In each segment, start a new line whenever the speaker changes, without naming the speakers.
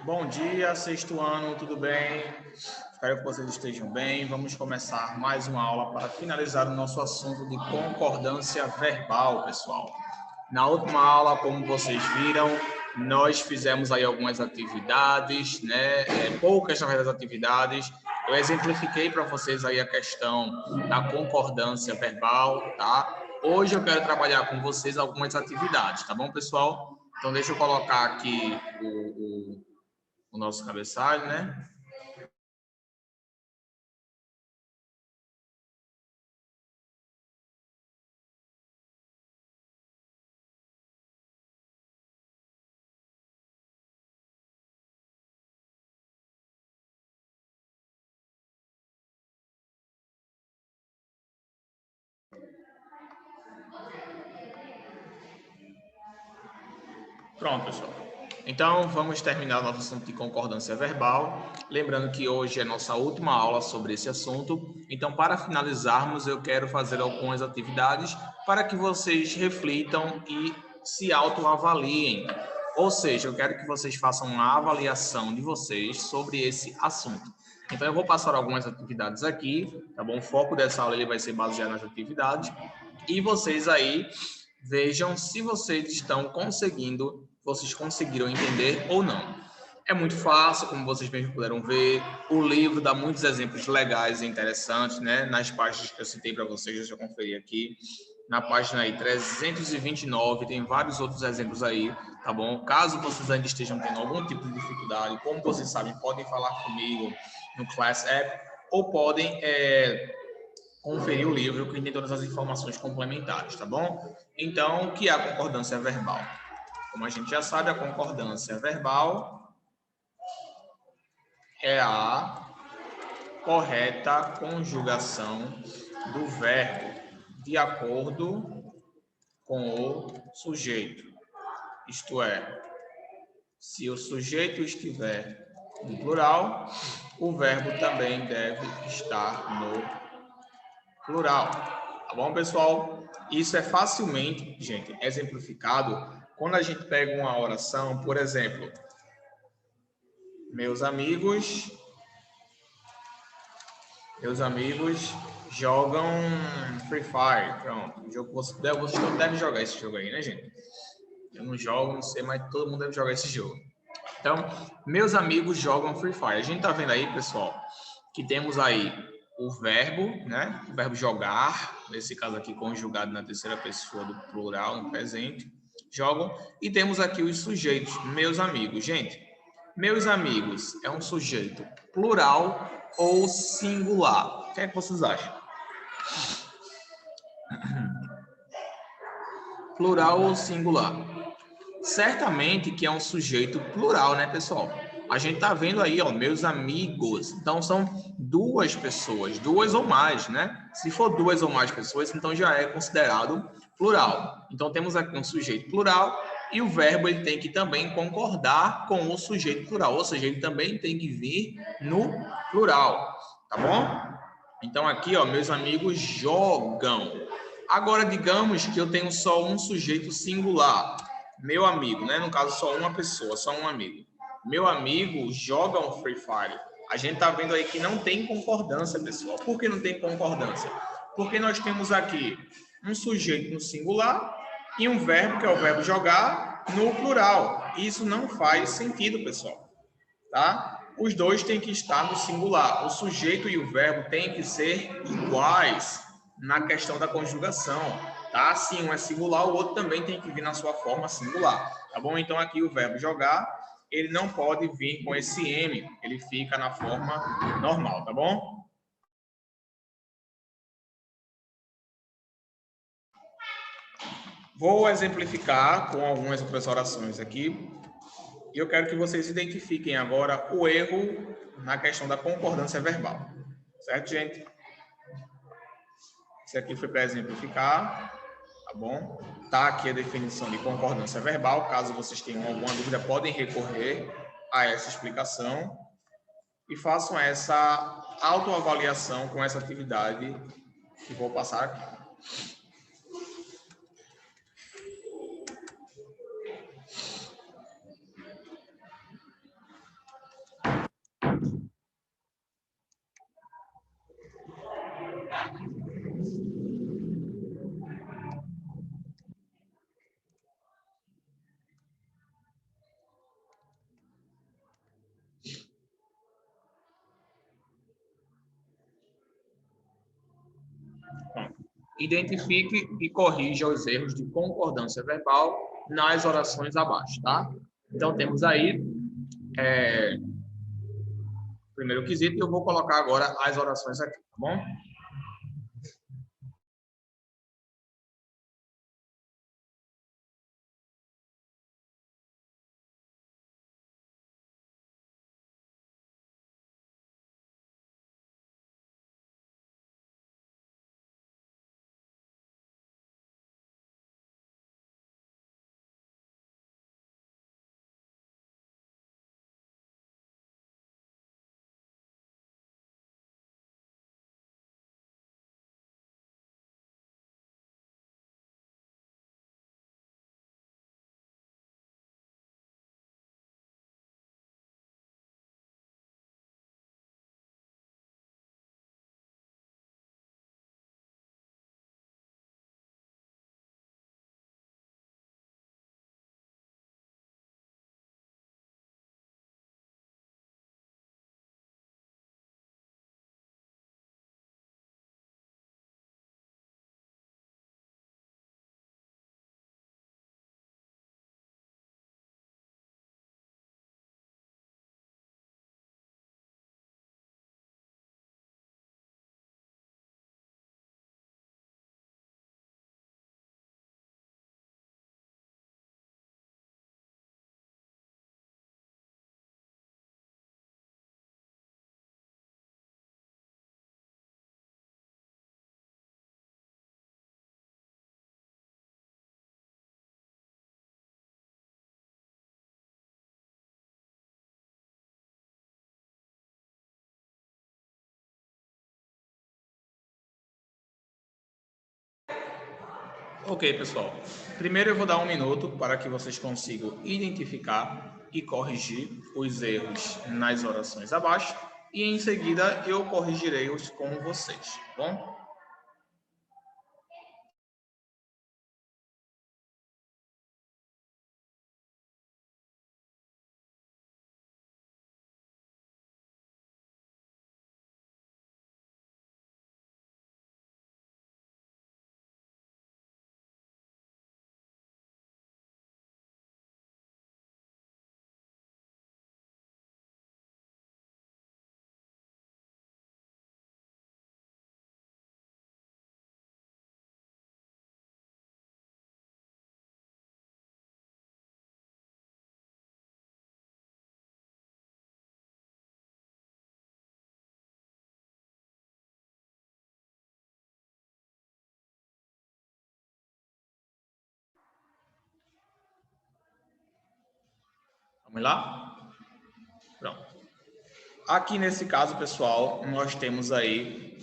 Bom dia, sexto ano, tudo bem? Espero que vocês estejam bem. Vamos começar mais uma aula para finalizar o nosso assunto de concordância verbal, pessoal. Na última aula, como vocês viram, nós fizemos aí algumas atividades, né? Poucas, na verdade, atividades. Eu exemplifiquei para vocês aí a questão da concordância verbal, tá? Hoje eu quero trabalhar com vocês algumas atividades, tá bom, pessoal? Então, deixa eu colocar aqui o nosso cabeçalho, né? Pronto, pessoal. Então, vamos terminar o nosso assunto de concordância verbal. Lembrando que hoje é nossa última aula sobre esse assunto. Então, para finalizarmos, eu quero fazer algumas atividades para que vocês reflitam e se autoavaliem. Ou seja, eu quero que vocês façam uma avaliação de vocês sobre esse assunto. Então, eu vou passar algumas atividades aqui, tá bom? O foco dessa aula ele vai ser baseado nas atividades. E vocês aí vejam se vocês conseguiram entender ou não. É muito fácil, como vocês mesmo puderam ver. O livro dá muitos exemplos legais e interessantes, né? Nas páginas que eu citei para vocês, deixa eu conferir aqui. Na página aí 329, tem vários outros exemplos aí, tá bom? Caso vocês ainda estejam tendo algum tipo de dificuldade, como vocês sabem, podem falar comigo no Class App ou podem conferir o livro que tem todas as informações complementares, tá bom? Então, o que é a concordância verbal? Como a gente já sabe, a concordância verbal é a correta conjugação do verbo de acordo com o sujeito. Isto é, se o sujeito estiver no plural, o verbo também deve estar no plural. Tá bom, pessoal? Isso é facilmente, gente, exemplificado quando a gente pega uma oração, por exemplo, meus amigos jogam Free Fire. Pronto, vocês devem jogar esse jogo aí, né, gente? Eu não jogo, não sei, mas todo mundo deve jogar esse jogo. Então, meus amigos jogam Free Fire. A gente tá vendo aí, pessoal, que temos aí o verbo, né? O verbo jogar, nesse caso aqui conjugado na terceira pessoa do plural, no presente, jogam. E temos aqui os sujeitos, meus amigos. Gente, meus amigos é um sujeito plural ou singular? O que é que vocês acham? Plural ou singular? Certamente que é um sujeito plural, né, pessoal? A gente tá vendo aí, ó, meus amigos. Então são duas pessoas, duas ou mais, né? Se for duas ou mais pessoas, então já é considerado plural. Então temos aqui um sujeito plural e o verbo ele tem que também concordar com o sujeito plural, ou seja, ele também tem que vir no plural, tá bom? Então aqui, ó, meus amigos jogam. Agora digamos que eu tenho só um sujeito singular, meu amigo, né? No caso só uma pessoa, só um amigo. Meu amigo joga um Free Fire. A gente tá vendo aí que não tem concordância, pessoal. Por que não tem concordância? Porque nós temos aqui um sujeito no singular e um verbo, que é o verbo jogar, no plural. Isso não faz sentido, pessoal, tá? Os dois têm que estar no singular. O sujeito e o verbo têm que ser iguais na questão da conjugação, tá? Se um é singular, o outro também tem que vir na sua forma singular, tá bom? Então aqui o verbo jogar, ele não pode vir com esse M, ele fica na forma normal, tá bom? Vou exemplificar com algumas outras orações aqui. E eu quero que vocês identifiquem agora o erro na questão da concordância verbal. Certo, gente? Isso aqui foi para exemplificar, tá bom? Tá aqui a definição de concordância verbal. Caso vocês tenham alguma dúvida, podem recorrer a essa explicação e façam essa autoavaliação com essa atividade que vou passar aqui. Identifique e corrija os erros de concordância verbal nas orações abaixo, tá? Então, temos aí o primeiro quesito e eu vou colocar agora as orações aqui, tá bom? Ok, pessoal. Primeiro eu vou dar um minuto para que vocês consigam identificar e corrigir os erros nas orações abaixo e em seguida eu corrigirei-os com vocês, tá bom? Vamos lá? Pronto. Aqui nesse caso, pessoal, nós temos aí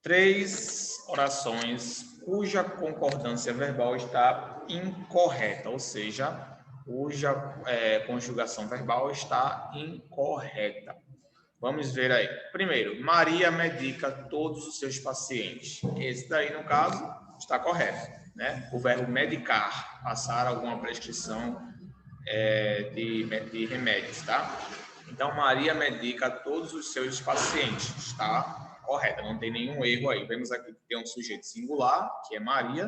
3 orações cuja concordância verbal está incorreta, ou seja, cuja conjugação verbal está incorreta. Vamos ver aí. Primeiro, Maria medica todos os seus pacientes. Esse daí, no caso, está correto, né? O verbo medicar, passar alguma prescrição de remédios, tá? Então, Maria medica todos os seus pacientes, está correta, não tem nenhum erro aí. Vemos aqui que tem um sujeito singular, que é Maria,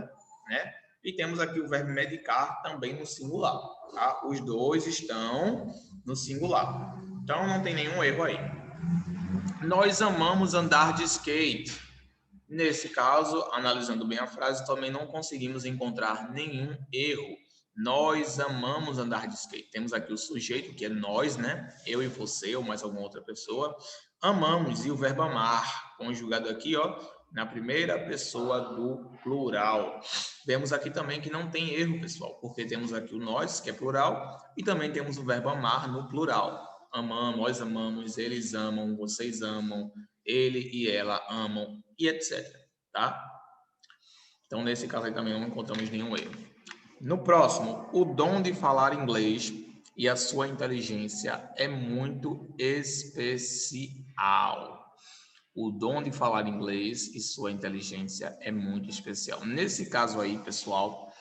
né? E temos aqui o verbo medicar também no singular, tá? Os dois estão no singular. Então, não tem nenhum erro aí. Nós amamos andar de skate. Nesse caso, analisando bem a frase, também não conseguimos encontrar nenhum erro. Nós amamos andar de skate. Temos aqui o sujeito, que é nós, né? Eu e você, ou mais alguma outra pessoa. Amamos, e o verbo amar, conjugado aqui, ó, na primeira pessoa do plural. Vemos aqui também que não tem erro, pessoal, porque temos aqui o nós, que é plural, e também temos o verbo amar no plural. Amamos, nós amamos, eles amam, vocês amam, ele e ela amam, e etc. Tá? Então, nesse caso aí também não encontramos nenhum erro. No próximo, o dom de falar inglês e a sua inteligência é muito especial. O dom de falar inglês e sua inteligência é muito especial. Nesse caso aí, pessoal,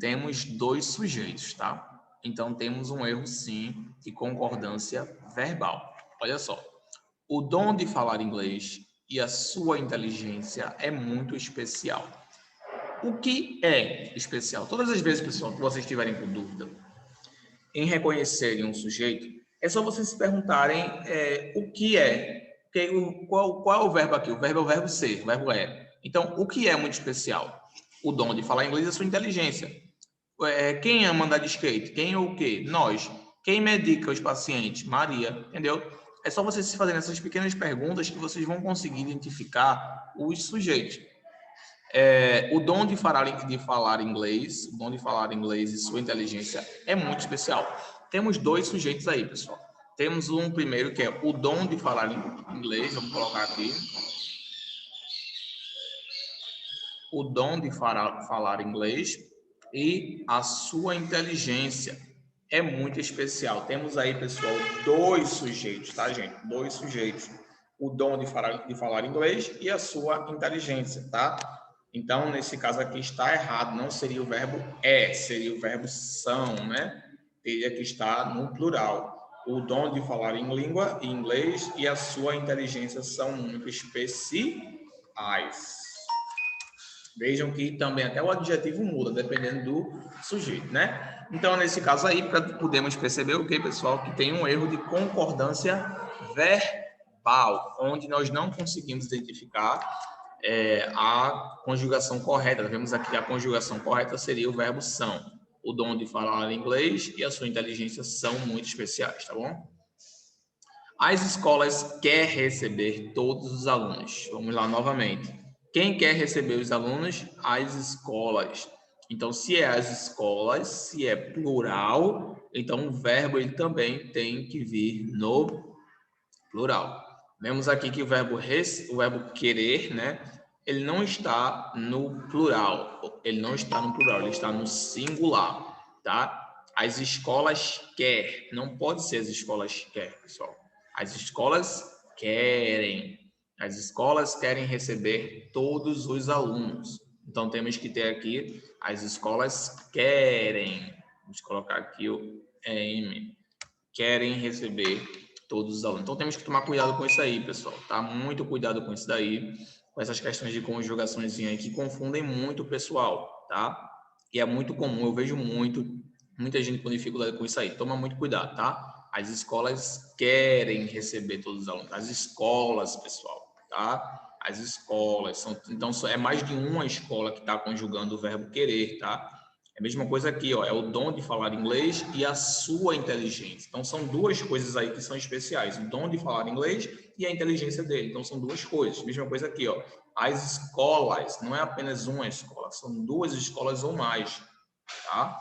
temos 2 sujeitos, tá? Então, temos um erro, sim, de concordância verbal. Olha só. O dom de falar inglês e a sua inteligência é muito especial. O que é especial? Todas as vezes, pessoal, que vocês estiverem com dúvida em reconhecerem um sujeito, é só vocês se perguntarem o que é. Qual é o verbo aqui? O verbo é o verbo ser, o verbo é. Então, o que é muito especial? O dom de falar inglês e a sua inteligência. Quem ama andar de skate? Quem ou o quê? Nós. Quem medica os pacientes? Maria, entendeu? É só vocês se fazerem essas pequenas perguntas que vocês vão conseguir identificar os sujeitos. O dom de falar inglês, o dom de falar inglês e sua inteligência é muito especial. Temos dois sujeitos aí, pessoal. Temos um primeiro que é o dom de falar inglês, vamos colocar aqui. O dom de falar inglês e a sua inteligência é muito especial. Temos aí, pessoal, dois sujeitos, tá, gente? Dois sujeitos. O dom de falar inglês e a sua inteligência, tá? Então, nesse caso aqui está errado, não seria o verbo seria o verbo são, né? Teria que estar no plural. O dom de falar em língua, em inglês, e a sua inteligência são muito especiais. Vejam que também até o adjetivo muda, dependendo do sujeito, né? Então, nesse caso aí, podemos perceber o que, pessoal? Que tem um erro de concordância verbal, onde nós não conseguimos identificar a conjugação correta. Vemos aqui que a conjugação correta seria o verbo são. O dom de falar inglês e a sua inteligência são muito especiais, tá bom? As escolas querem receber todos os alunos. Vamos lá novamente. Quem quer receber os alunos? As escolas. Então, se é as escolas, se é plural, então o verbo ele também tem que vir no plural. Vemos aqui que o verbo querer, né? Ele não está no plural. Ele não está no plural, ele está no singular, tá? As escolas quer. Não pode ser as escolas quer, pessoal. As escolas querem. As escolas querem receber todos os alunos. Então, temos que ter aqui as escolas querem. Vamos colocar aqui o M. Querem receber todos os alunos. Então, temos que tomar cuidado com isso aí, pessoal, tá? Muito cuidado com isso daí, com essas questões de conjugações aí que confundem muito o pessoal, tá? E é muito comum, eu vejo muita gente com dificuldade com isso aí. Toma muito cuidado, tá? As escolas querem receber todos os alunos. As escolas, pessoal, tá? As escolas. Então, é mais de uma escola que está conjugando o verbo querer, tá? É a mesma coisa aqui, ó, é o dom de falar inglês e a sua inteligência. Então, são duas coisas aí que são especiais. O dom de falar inglês e a inteligência dele. Então, são duas coisas. Mesma coisa aqui, ó. As escolas, não é apenas uma escola, são duas escolas ou mais, tá?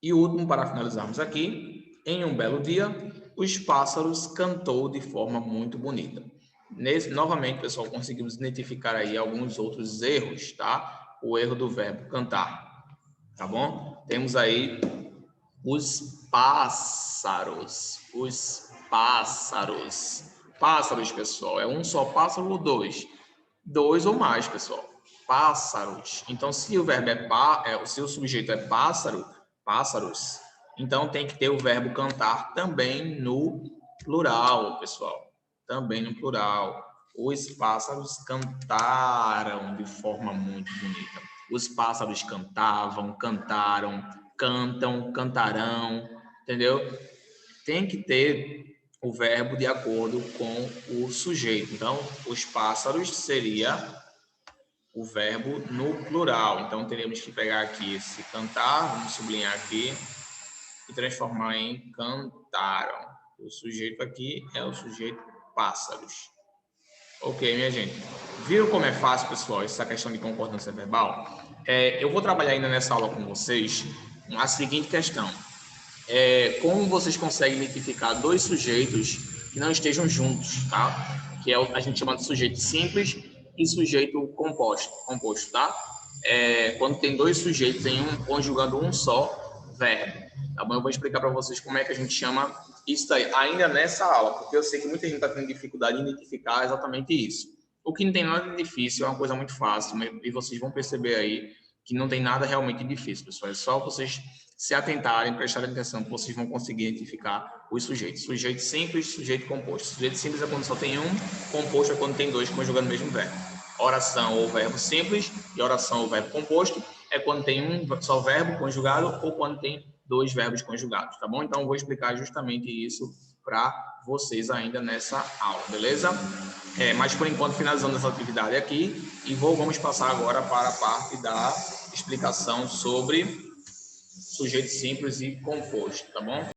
E o último, para finalizarmos aqui, em um belo dia, os pássaros cantou de forma muito bonita. Novamente, pessoal, conseguimos identificar aí alguns outros erros, tá? O erro do verbo cantar. Tá bom? Temos aí os pássaros. Os pássaros. Pássaros, pessoal. É um só pássaro ou dois? Dois ou mais, pessoal. Pássaros. Então, se o verbo se o sujeito é pássaro, pássaros, então tem que ter o verbo cantar também no plural, pessoal. Também no plural. Os pássaros cantaram de forma muito bonita. Os pássaros cantavam, cantaram, cantam, cantarão, entendeu? Tem que ter o verbo de acordo com o sujeito. Então, os pássaros seria o verbo no plural. Então, teremos que pegar aqui esse cantar, vamos sublinhar aqui, e transformar em cantaram. O sujeito aqui é o sujeito pássaros. Ok, minha gente. Viram como é fácil, pessoal, essa questão de concordância verbal? Eu vou trabalhar ainda nessa aula com vocês a seguinte questão. Como vocês conseguem identificar dois sujeitos que não estejam juntos, tá? Que a gente chama de sujeito simples e sujeito composto, tá? Quando tem dois sujeitos conjugando um só verbo, tá bom? Eu vou explicar para vocês como é que a gente chama isso aí, ainda nessa aula, porque eu sei que muita gente está tendo dificuldade em identificar exatamente isso. O que não tem nada de difícil, é uma coisa muito fácil, e vocês vão perceber aí que não tem nada realmente difícil, pessoal. É só vocês se atentarem, prestarem atenção, que vocês vão conseguir identificar os sujeitos. Sujeito simples, sujeito composto. Sujeito simples é quando só tem um, composto é quando tem dois conjugando o mesmo verbo. Oração ou verbo simples e oração ou verbo composto é quando tem um só verbo conjugado ou quando tem dois verbos conjugados, tá bom? Então, eu vou explicar justamente isso para vocês ainda nessa aula, beleza? Mas, por enquanto, finalizando essa atividade aqui e vamos passar agora para a parte da explicação sobre sujeito simples e composto, tá bom?